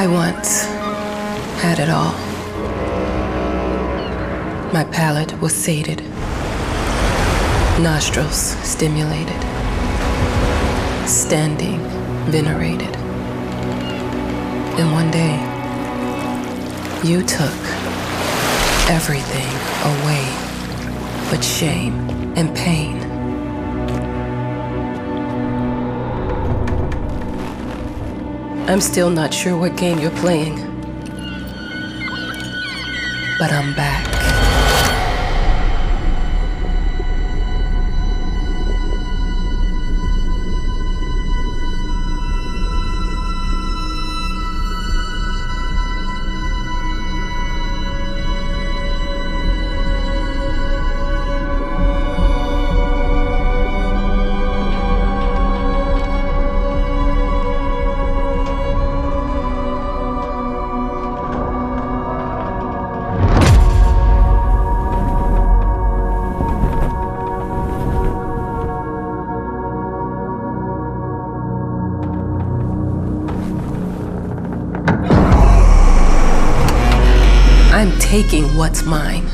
I once had it all. My palate was sated, nostrils stimulated, standing venerated. And one day, you took everything away but shame and pain. I'm still not sure what game you're playing, but I'm back. I'm taking what's mine.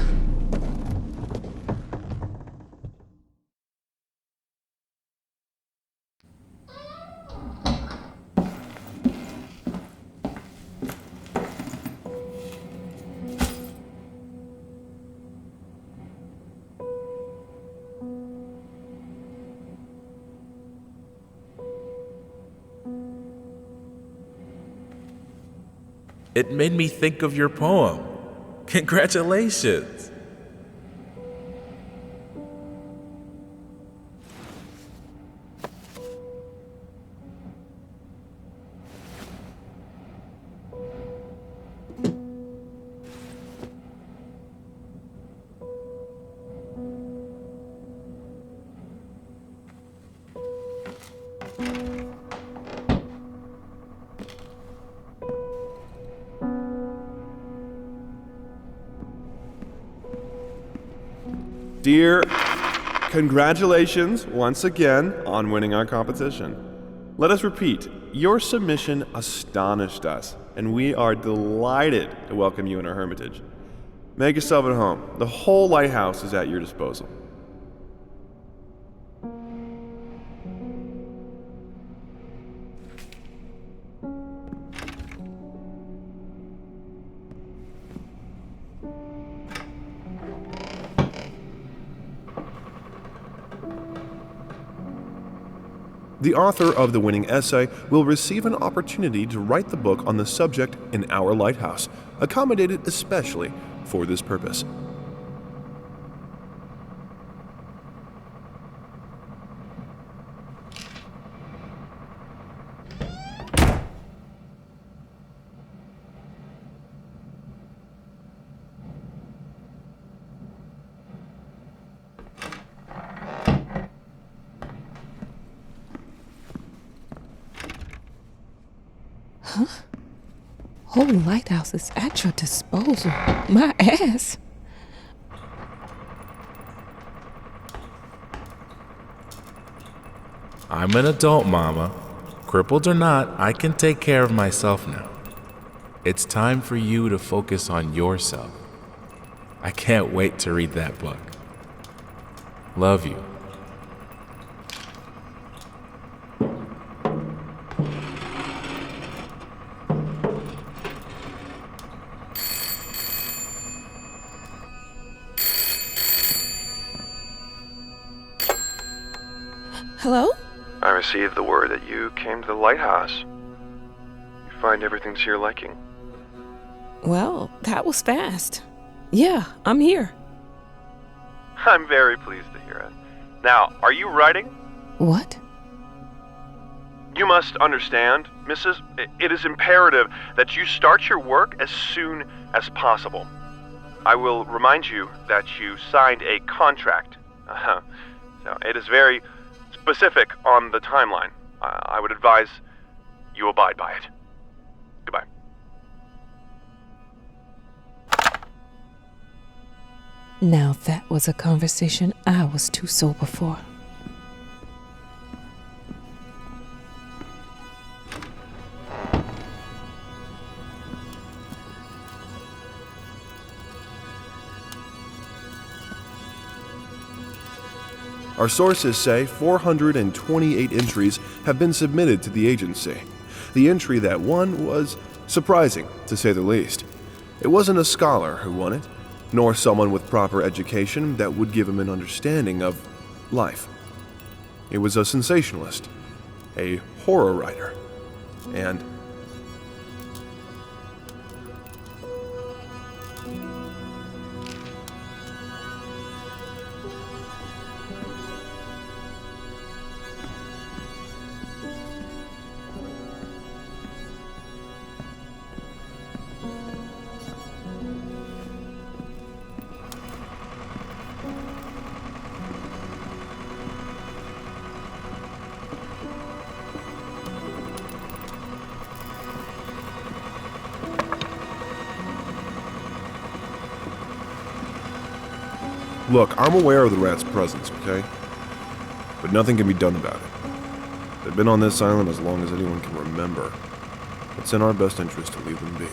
It made me think of your poem. Congratulations! Dear, congratulations once again on winning our competition. Let us repeat, your submission astonished us, and we are delighted to welcome you in our hermitage. Make yourself at home. The whole lighthouse is at your disposal. The author of the winning essay will receive an opportunity to write the book on the subject in our lighthouse, accommodated especially for this purpose. Huh? Whole lighthouse is at your disposal. My ass. I'm an adult, Mama. Crippled or not, I can take care of myself now. It's time for you to focus on yourself. I can't wait to read that book. Love you. Hello? I received the word that you came to the lighthouse. You find everything to your liking. Well, that was fast. Yeah, I'm here. I'm very pleased to hear it. Now, are you writing? What? You must understand, Mrs., it is imperative that you start your work as soon as possible. I will remind you that you signed a contract. So it is very specific on the timeline. I would advise you abide by it. Goodbye. Now that was a conversation I was too sober for. Our sources say 428 entries have been submitted to the agency. The entry that won was surprising, to say the least. It wasn't a scholar who won it, nor someone with proper education that would give him an understanding of life. It was a sensationalist, a horror writer, and look, I'm aware of the rat's presence, okay? But nothing can be done about it. They've been on this island as long as anyone can remember. It's in our best interest to leave them be.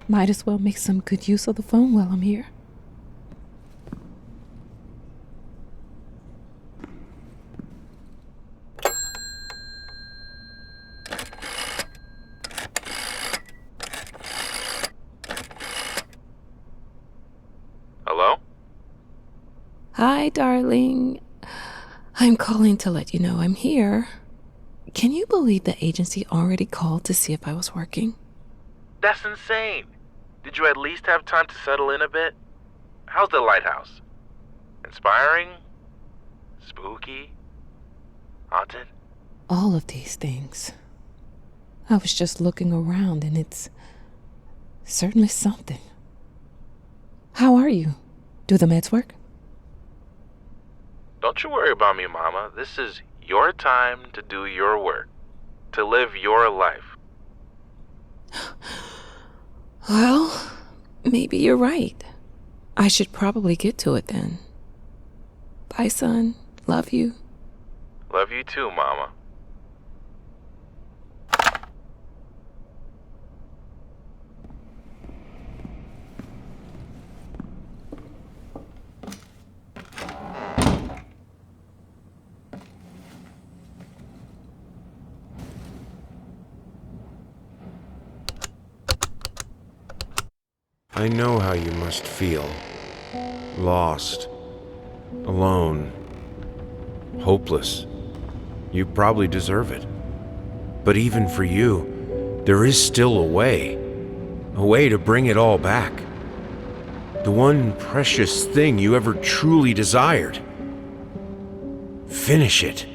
Might as well make some good use of the phone while I'm here. Hello? Hi, darling. I'm calling to let you know I'm here. Can you believe the agency already called to see if I was working? That's insane. Did you at least have time to settle in a bit? How's the lighthouse? Inspiring? Spooky? Haunted? All of these things. I was just looking around and it's certainly something. How are you? Do the meds work? Don't you worry about me, Mama. This is your time to do your work, to live your life. Well, maybe you're right. I should probably get to it then. Bye, son. Love you. Love you too, Mama. I know how you must feel. Lost. Alone. Hopeless. You probably deserve it. But even for you, there is still a way. A way to bring it all back. The one precious thing you ever truly desired. Finish it.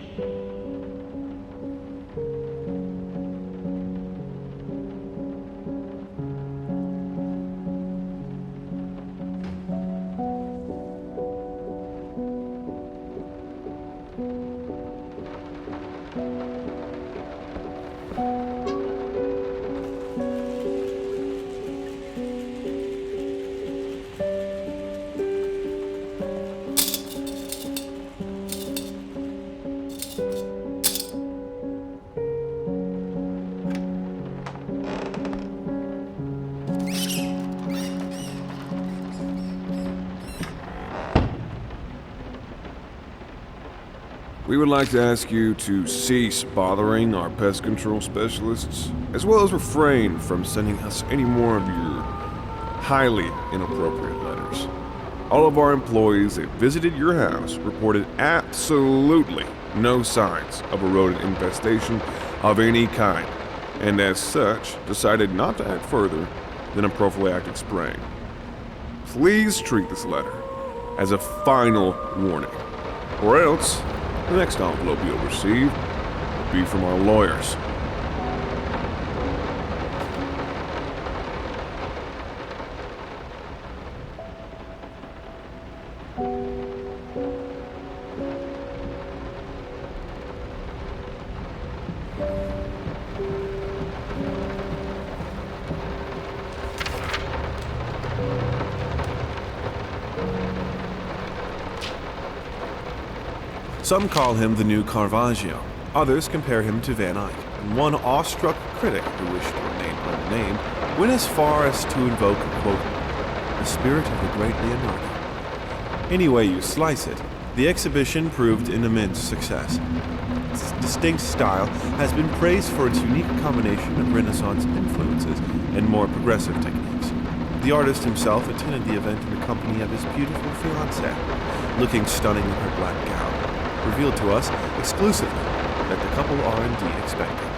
We would like to ask you to cease bothering our pest control specialists, as well as refrain from sending us any more of your highly inappropriate letters. All of our employees that visited your house reported absolutely no signs of a rodent infestation of any kind, and as such, decided not to act further than a prophylactic spraying. Please treat this letter as a final warning, or else the next envelope you'll receive will be from our lawyers. Some call him the new Caravaggio. Others compare him to Van Eyck. And one awestruck critic who wished to remain unnamed went as far as to invoke, quote, the spirit of the great Leonardo. Any way you slice it, the exhibition proved an immense success. Its distinct style has been praised for its unique combination of Renaissance influences and more progressive techniques. The artist himself attended the event in the company of his beautiful fiancée, looking stunning in her black gown, revealed to us exclusively that the couple are indeed expecting.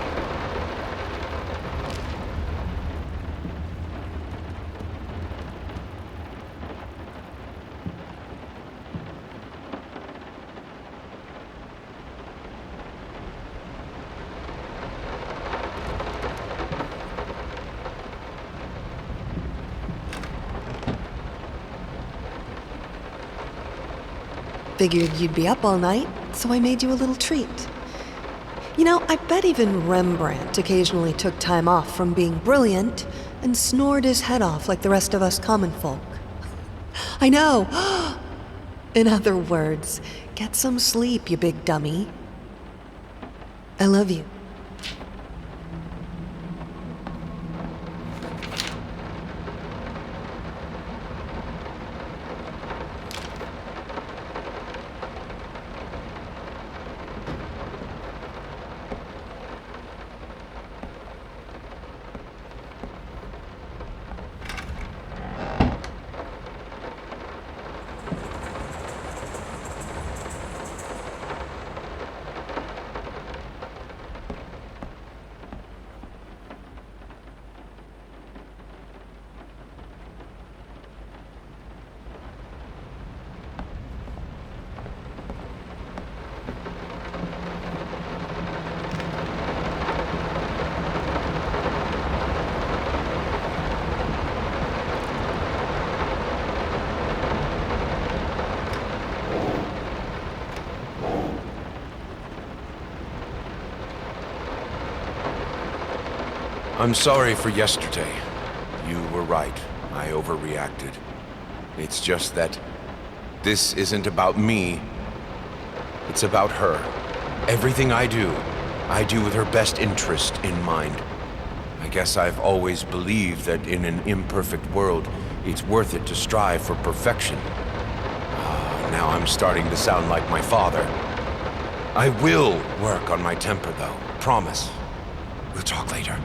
Figured you'd be up all night, so I made you a little treat. You know, I bet even Rembrandt occasionally took time off from being brilliant and snored his head off like the rest of us common folk. I know! In other words, get some sleep, you big dummy. I love you. I'm sorry for yesterday. You were right. I overreacted. It's just that this isn't about me. It's about her. Everything I do with her best interest in mind. I guess I've always believed that in an imperfect world, it's worth it to strive for perfection. Now I'm starting to sound like my father. I will work on my temper, though. Promise. We'll talk later.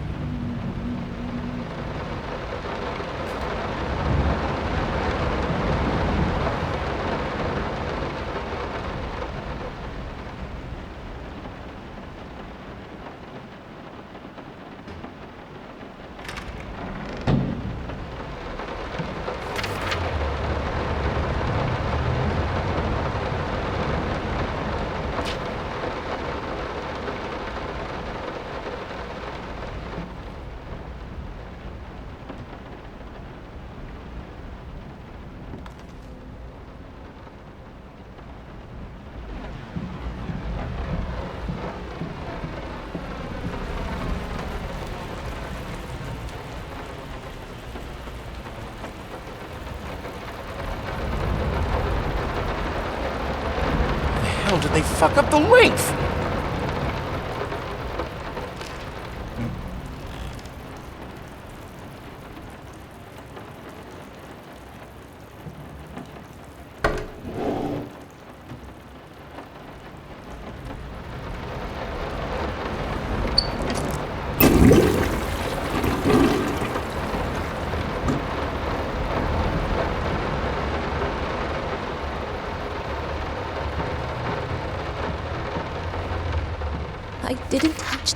How did they fuck up the length?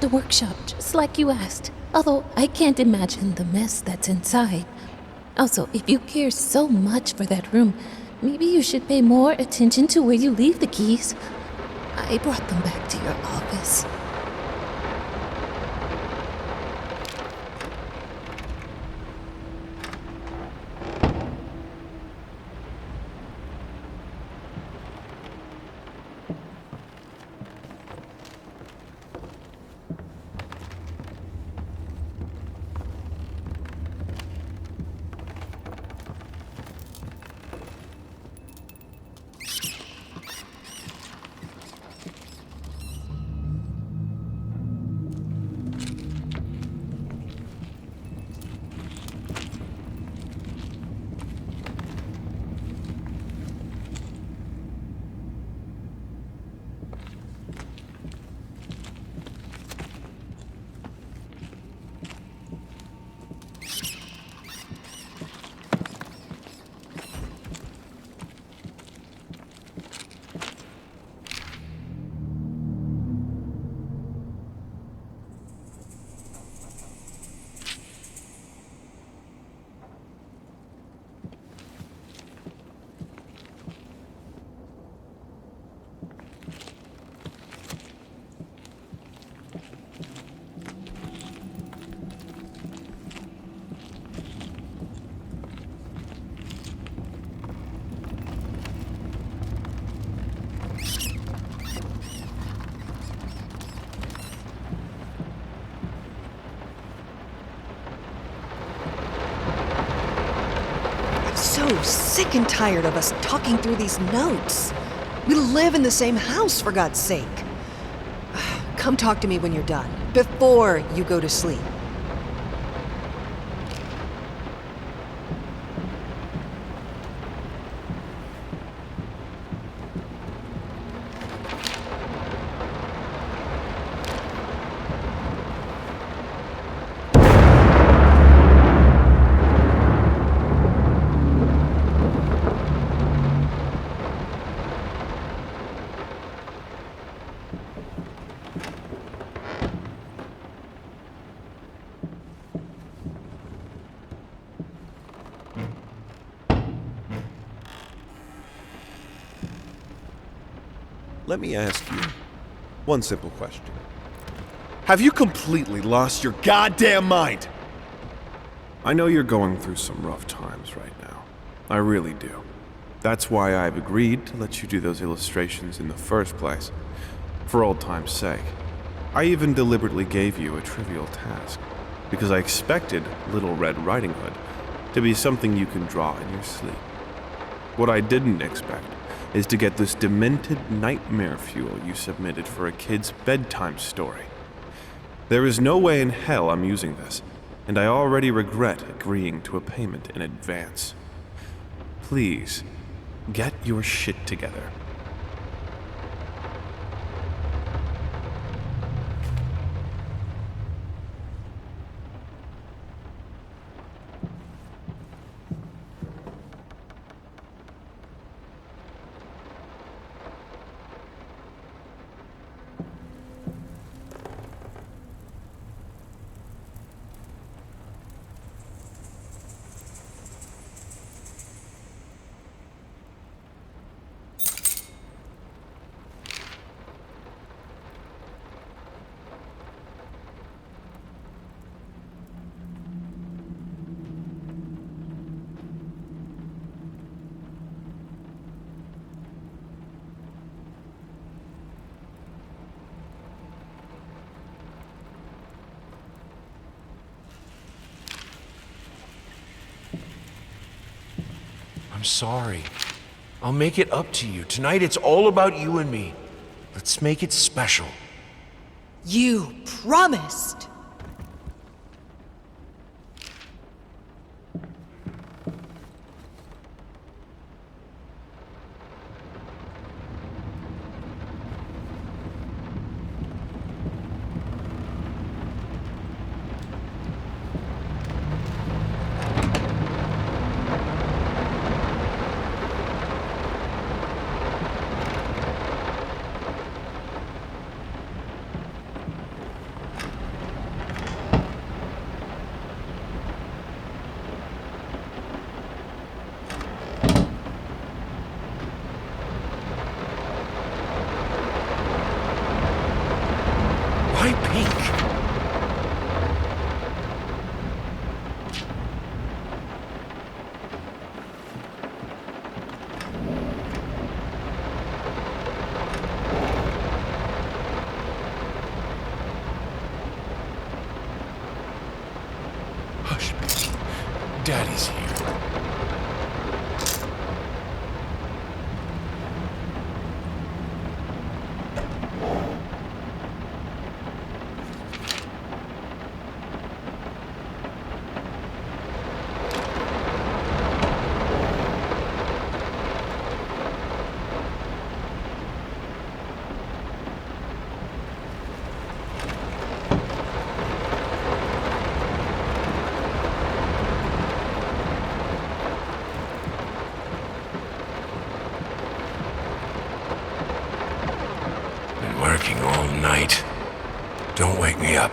the workshop, just like you asked. Although I can't imagine the mess that's inside. Also, if you care so much for that room, maybe you should pay more attention to where you leave the keys. I brought them back to your office. So sick and tired of us talking through these notes. We live in the same house, for God's sake. Come talk to me when you're done, before you go to sleep. Let me ask you one simple question. Have you completely lost your goddamn mind? I know you're going through some rough times right now. I really do. That's why I've agreed to let you do those illustrations in the first place, for old time's sake. I even deliberately gave you a trivial task, because I expected Little Red Riding Hood to be something you can draw in your sleep. What I didn't expect is to get this demented nightmare fuel you submitted for a kid's bedtime story. There is no way in hell I'm using this, and I already regret agreeing to a payment in advance. Please, get your shit together. I'm sorry. I'll make it up to you. Tonight it's all about you and me. Let's make it special. You promised! Daddy's here. Been working all night. Don't wake me up.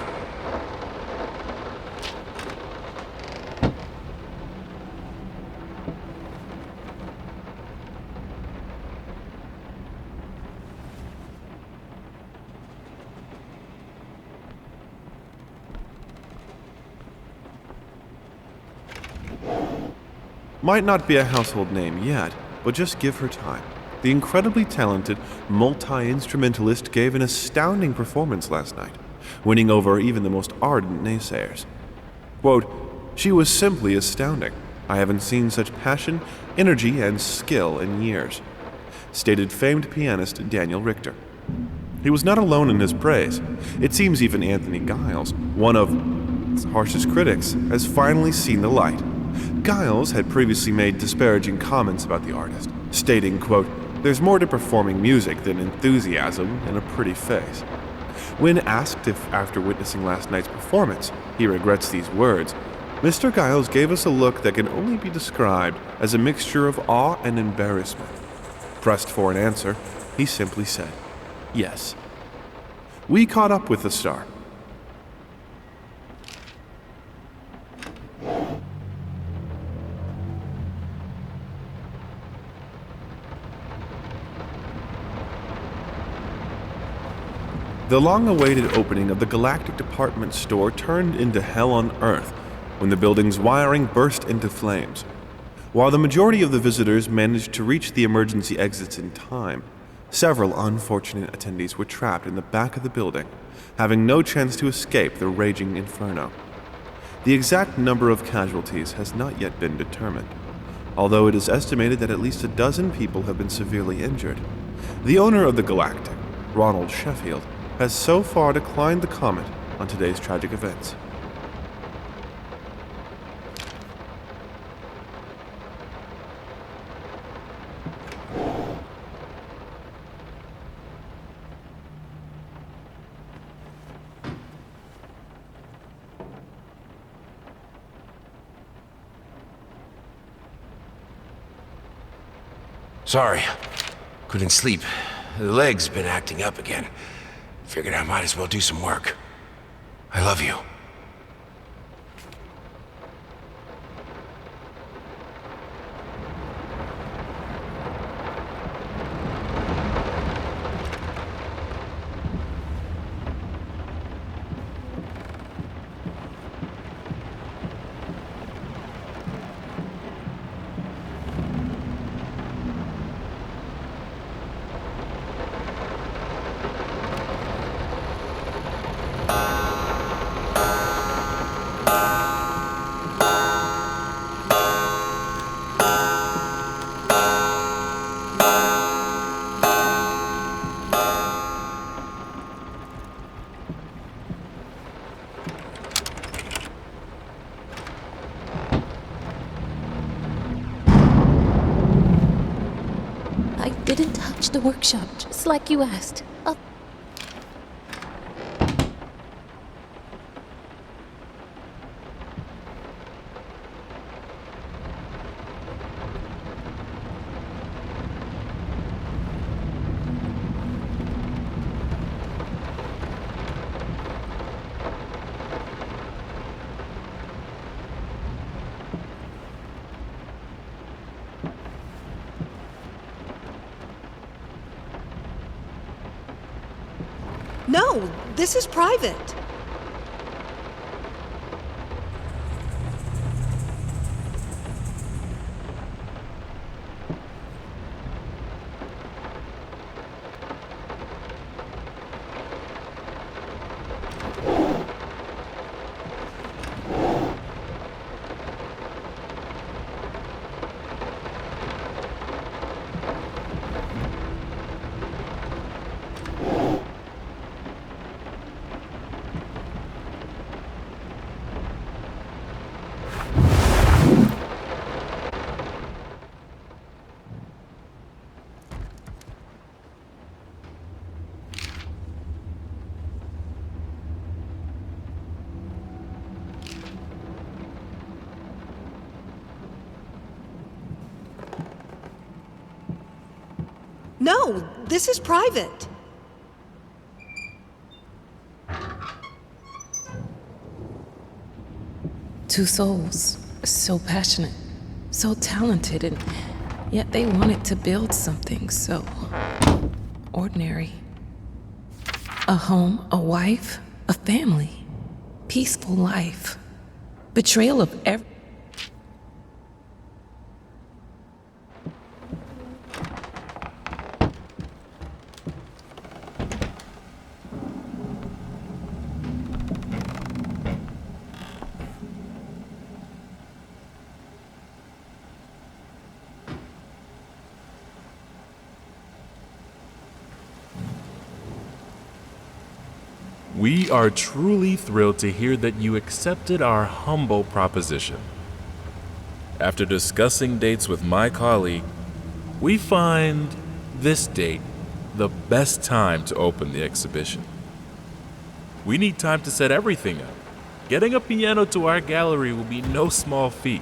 Might not be a household name yet, but just give her time. The incredibly talented multi-instrumentalist gave an astounding performance last night, winning over even the most ardent naysayers. Quote, "She was simply astounding. I haven't seen such passion, energy, and skill in years," stated famed pianist Daniel Richter. He was not alone in his praise. It seems even Anthony Giles, one of its harshest critics, has finally seen the light. Giles had previously made disparaging comments about the artist, stating, quote, "There's more to performing music than enthusiasm and a pretty face." When asked if, after witnessing last night's performance, he regrets these words, Mr. Giles gave us a look that can only be described as a mixture of awe and embarrassment. Pressed for an answer, he simply said, "Yes." We caught up with the star. The long-awaited opening of the Galactic Department store turned into hell on Earth when the building's wiring burst into flames. While the majority of the visitors managed to reach the emergency exits in time, several unfortunate attendees were trapped in the back of the building, having no chance to escape the raging inferno. The exact number of casualties has not yet been determined, although it is estimated that at least a dozen people have been severely injured. The owner of the Galactic, Ronald Sheffield, has so far declined the comment on today's tragic events. Sorry. Couldn't sleep. The leg's been acting up again. Figured I might as well do some work. I love you. I didn't touch the workshop, just like you asked. No, this is private. No, this is private. Two souls, so passionate, so talented, and yet they wanted to build something so ordinary. A home, a wife, a family, peaceful life. Betrayal of every... We are truly thrilled to hear that you accepted our humble proposition. After discussing dates with my colleague, we find this date the best time to open the exhibition. We need time to set everything up. Getting a piano to our gallery will be no small feat.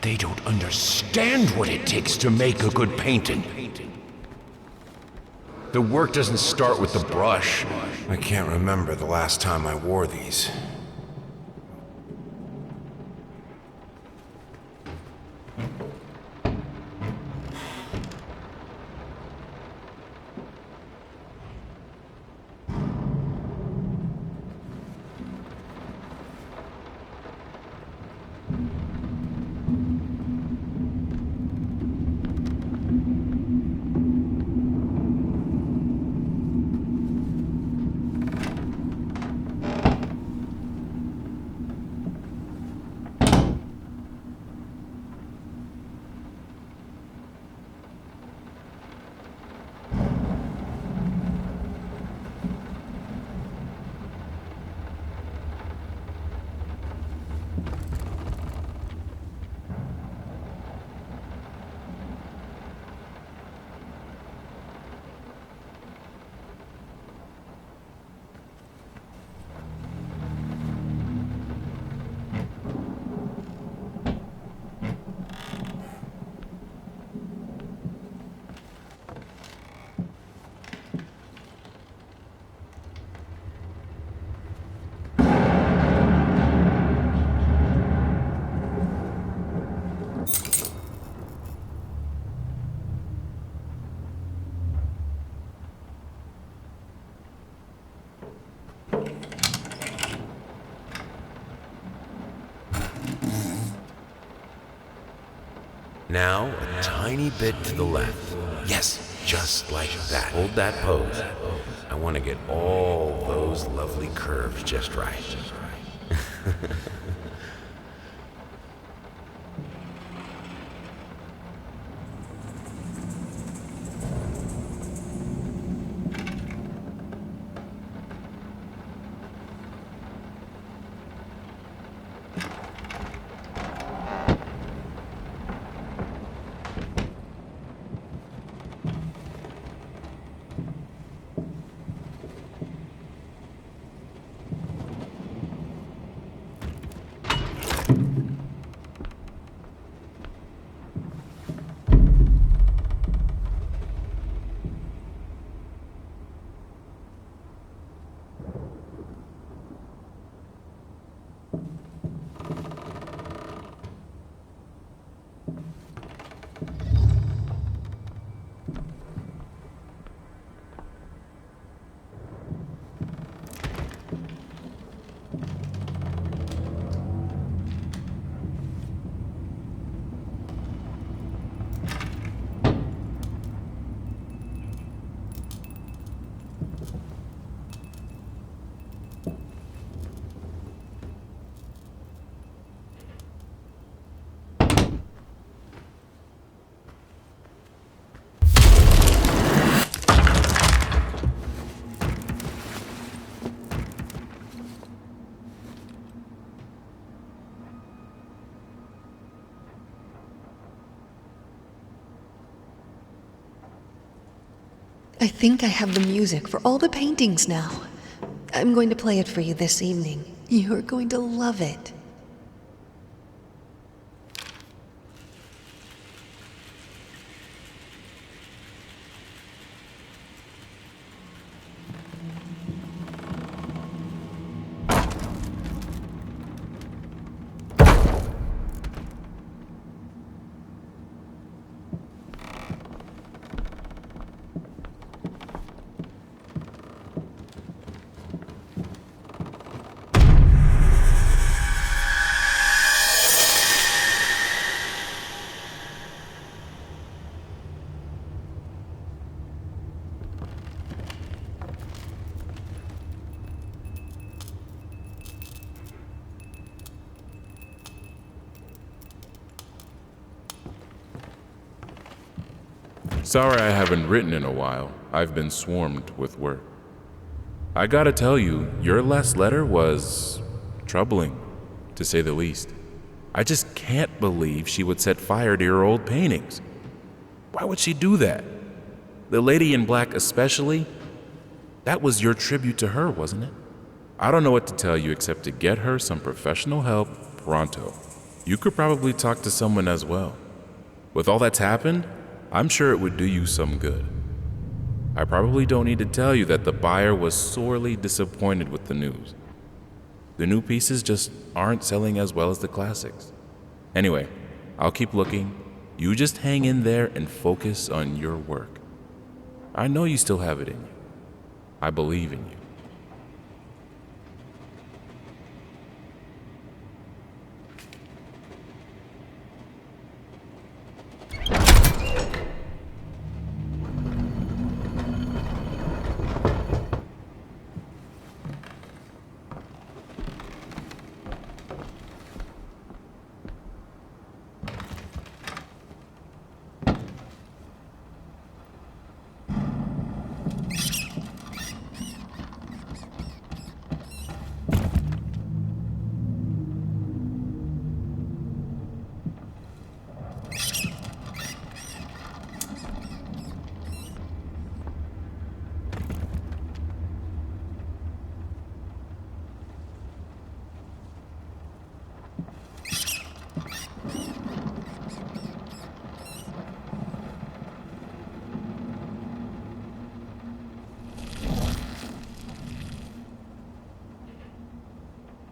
They don't understand what it takes to make a good painting. The work doesn't start with the brush. I can't remember the last time I wore these. Now, a tiny bit to the left. Yes, just like that. Hold that pose. I want to get all those lovely curves just right. I think I have the music for all the paintings now. I'm going to play it for you this evening. You're going to love it. Sorry I haven't written in a while. I've been swarmed with work. I gotta tell you, your last letter was troubling, to say the least. I just can't believe she would set fire to your old paintings. Why would she do that? The lady in black especially? That was your tribute to her, wasn't it? I don't know what to tell you except to get her some professional help pronto. You could probably talk to someone as well. With all that's happened, I'm sure it would do you some good. I probably don't need to tell you that the buyer was sorely disappointed with the news. The new pieces just aren't selling as well as the classics. Anyway, I'll keep looking. You just hang in there and focus on your work. I know you still have it in you. I believe in you.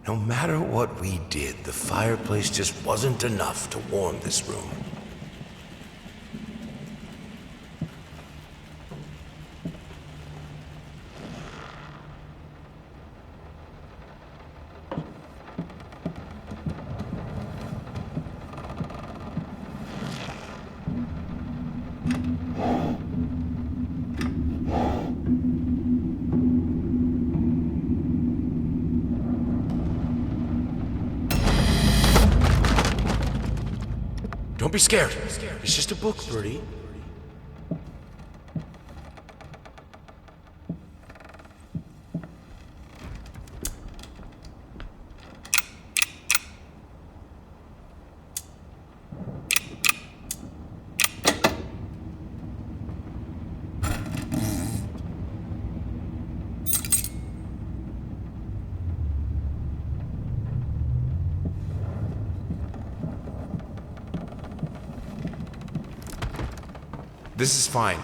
No matter what we did, the fireplace just wasn't enough to warm this room. Don't be scared. It's just a book, Birdie. This is fine.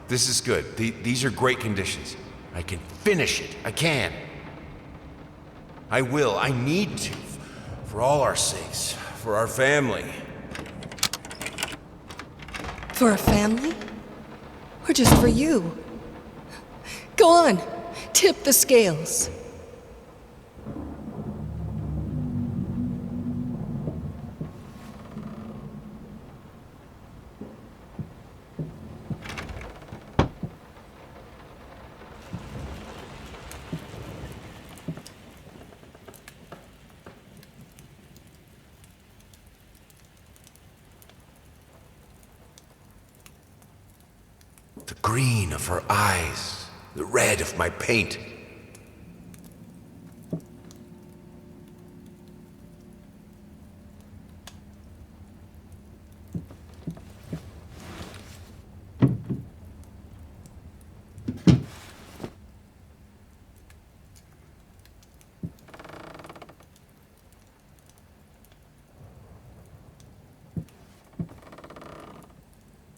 This is good. These are great conditions. I can finish it. I can. I will. I need to. For all our sakes. For our family. For a family? Or just for you? Go on. Tip the scales. The green of her eyes, the red of my paint.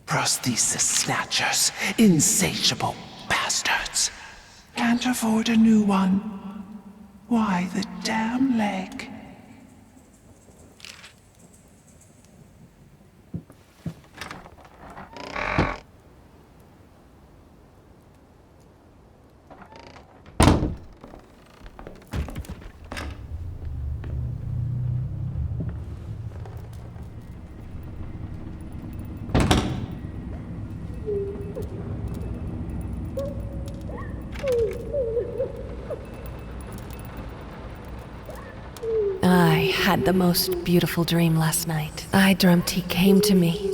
Prosthesis snatchers, insatiable bastards. Can't afford a new one. Why the damn leg? I had the most beautiful dream last night. I dreamt he came to me.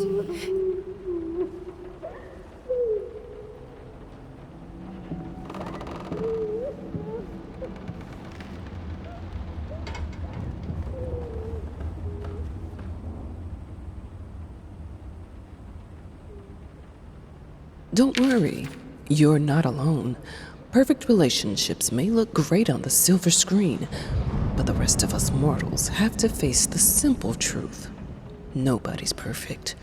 Don't worry, you're not alone. Perfect relationships may look great on the silver screen, but the rest of us mortals have to face the simple truth. Nobody's perfect.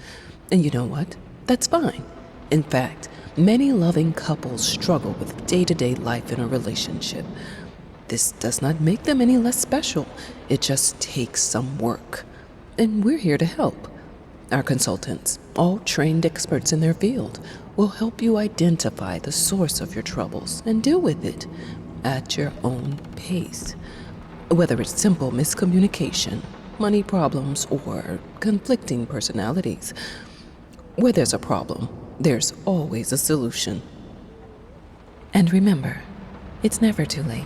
And you know what? That's fine. In fact, many loving couples struggle with day-to-day life in a relationship. This does not make them any less special. It just takes some work. And we're here to help. Our consultants, all trained experts in their field, will help you identify the source of your troubles and deal with it at your own pace. Whether it's simple miscommunication, money problems, or conflicting personalities, where there's a problem, there's always a solution. And remember, it's never too late.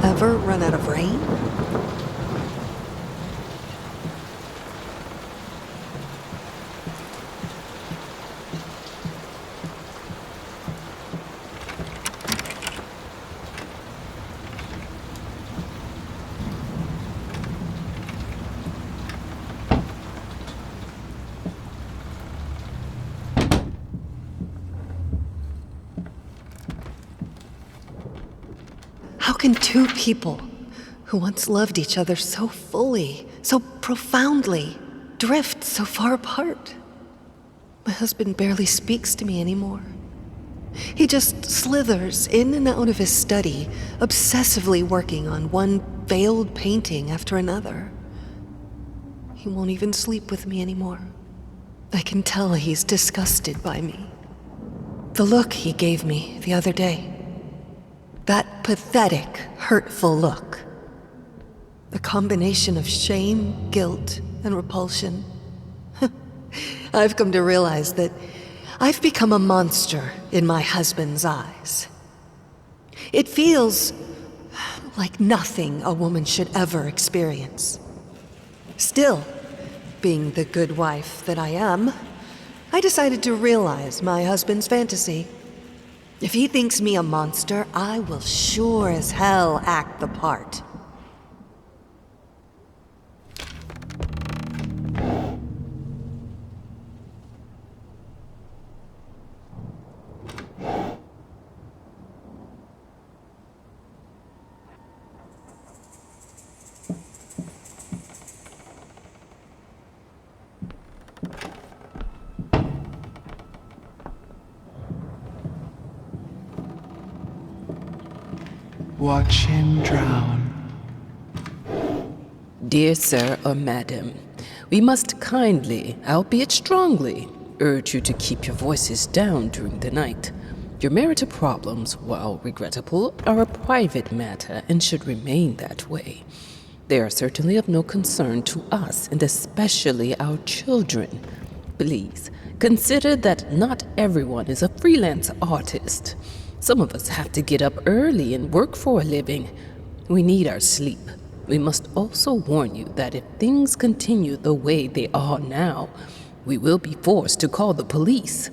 Ever run out of rain? How can two people who once loved each other so fully, so profoundly, drift so far apart? My husband barely speaks to me anymore. He just slithers in and out of his study, obsessively working on one failed painting after another. he won't even sleep with me anymore. I can tell he's disgusted by me. The look he gave me the other day. That pathetic, hurtful look. A combination of shame, guilt, and repulsion. I've come to realize that I've become a monster in my husband's eyes. It feels like nothing a woman should ever experience. Still, being the good wife that I am, I decided to realize my husband's fantasy. If he thinks me a monster, I will sure as hell act the part. Watch him drown. Dear sir or madam, we must kindly, albeit strongly, urge you to keep your voices down during the night. Your marital problems, while regrettable, are a private matter and should remain that way. They are certainly of no concern to us, and especially our children. Please, consider that not everyone is a freelance artist. Some of us have to get up early and work for a living. We need our sleep. We must also warn you that if things continue the way they are now, we will be forced to call the police.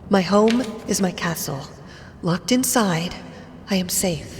My home is my castle. Locked inside, I am safe.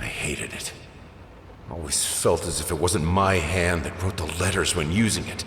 Hated it. Always felt as if it wasn't my hand that wrote the letters when using it.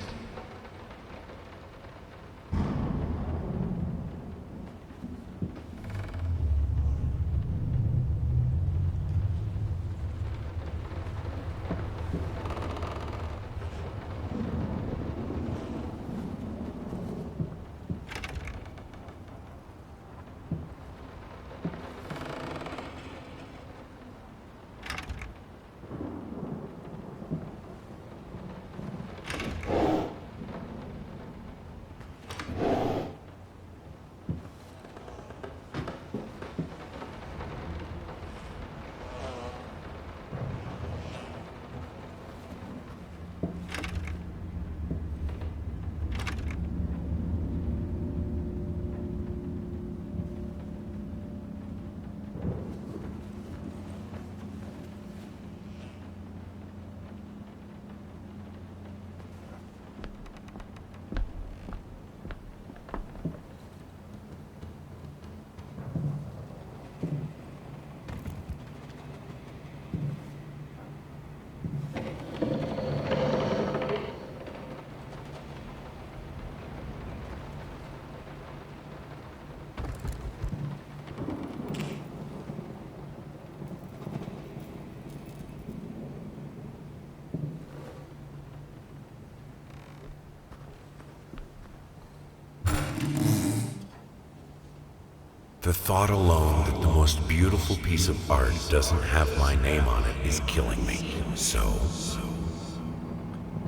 thought alone that the most beautiful piece of art doesn't have my name on it is killing me. So,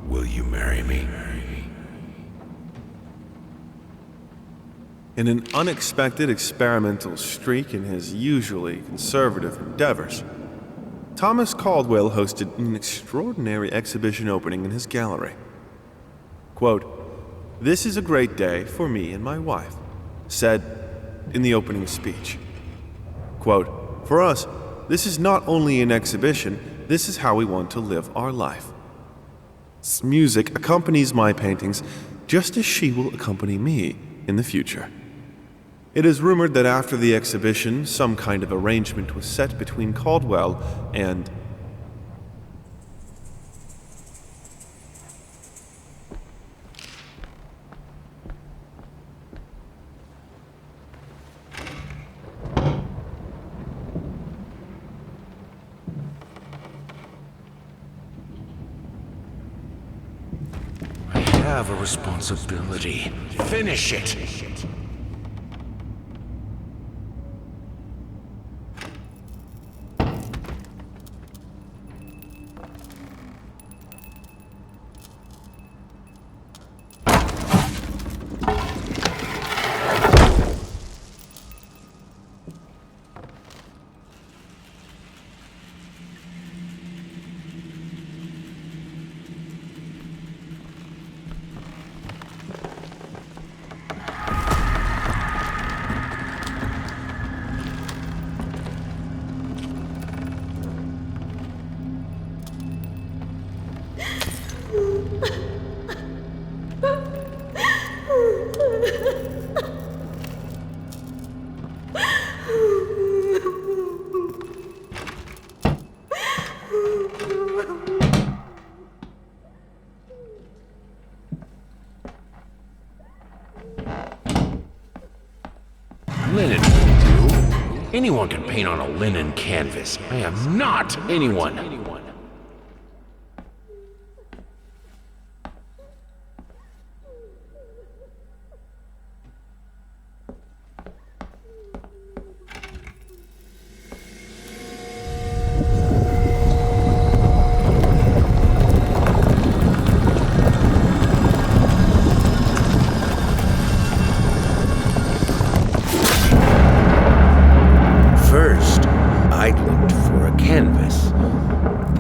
will you marry me? In an unexpected experimental streak in his usually conservative endeavors, Thomas Caldwell hosted an extraordinary exhibition opening in his gallery. Quote, "This is a great day for me and my wife," said in the opening speech. Quote, "For us, this is not only an exhibition, this is how we want to live our life. Music accompanies my paintings just as she will accompany me in the future." It is rumored that after the exhibition, some kind of arrangement was set between Caldwell and I have a responsibility. Finish it! Linen will do. Anyone can paint on a linen canvas. I am not anyone. First, I looked for a canvas.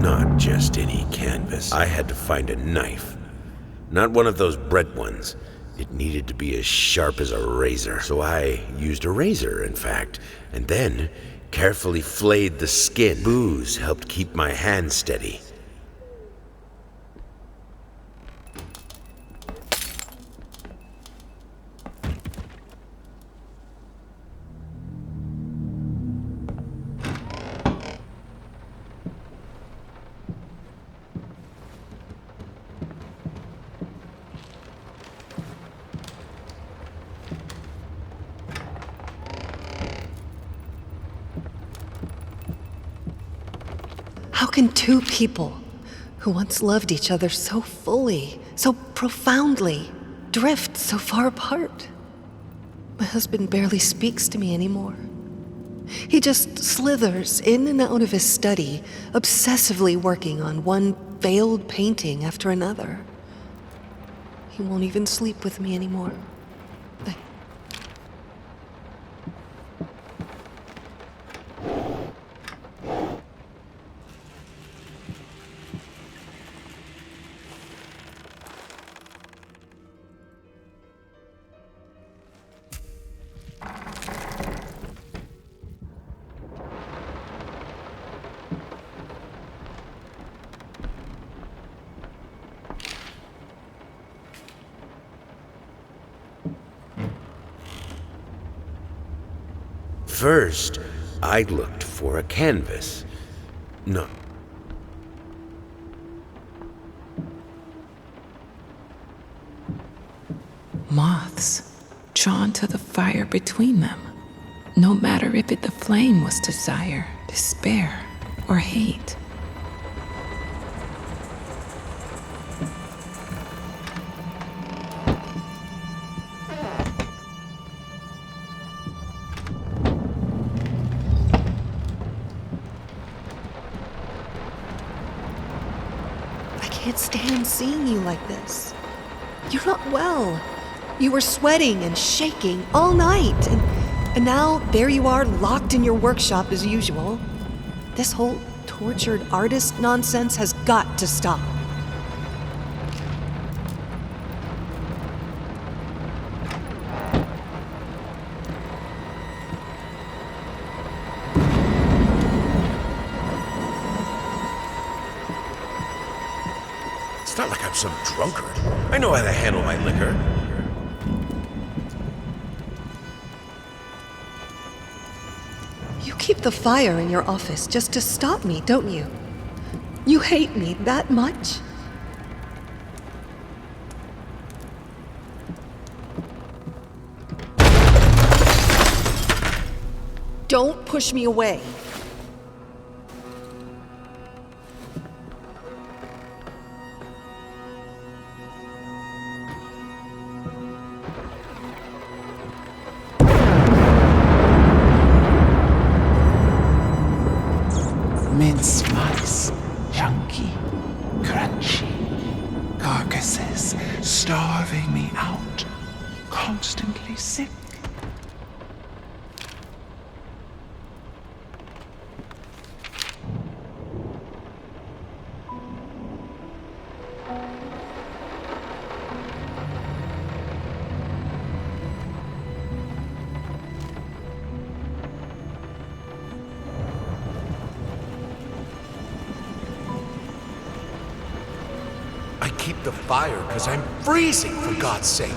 Not just any canvas. I had to find a knife. Not one of those bread ones. It needed to be as sharp as a razor. So I used a razor, in fact, and then carefully flayed the skin. Booze helped keep my hand steady. How can two people who once loved each other so fully, so profoundly, drift so far apart? My husband barely speaks to me anymore. He just slithers in and out of his study, obsessively working on one failed painting after another. He won't even sleep with me anymore. First, I looked for a canvas. No. Moths, drawn to the fire between them, no matter if the flame was desire, despair, or hate. can't stand seeing you like this. You're not well. You were sweating and shaking all night, and now there you are, locked in your workshop as usual. This whole tortured artist nonsense has got to stop. It's not like I'm some drunkard. I know how to handle my liquor. You keep the fire in your office just to stop me, don't you? You hate me that much? Don't push me away. Mince mice, chunky, crunchy, carcasses starving me out, constantly sick. I keep the fire because I'm freezing, for God's sake.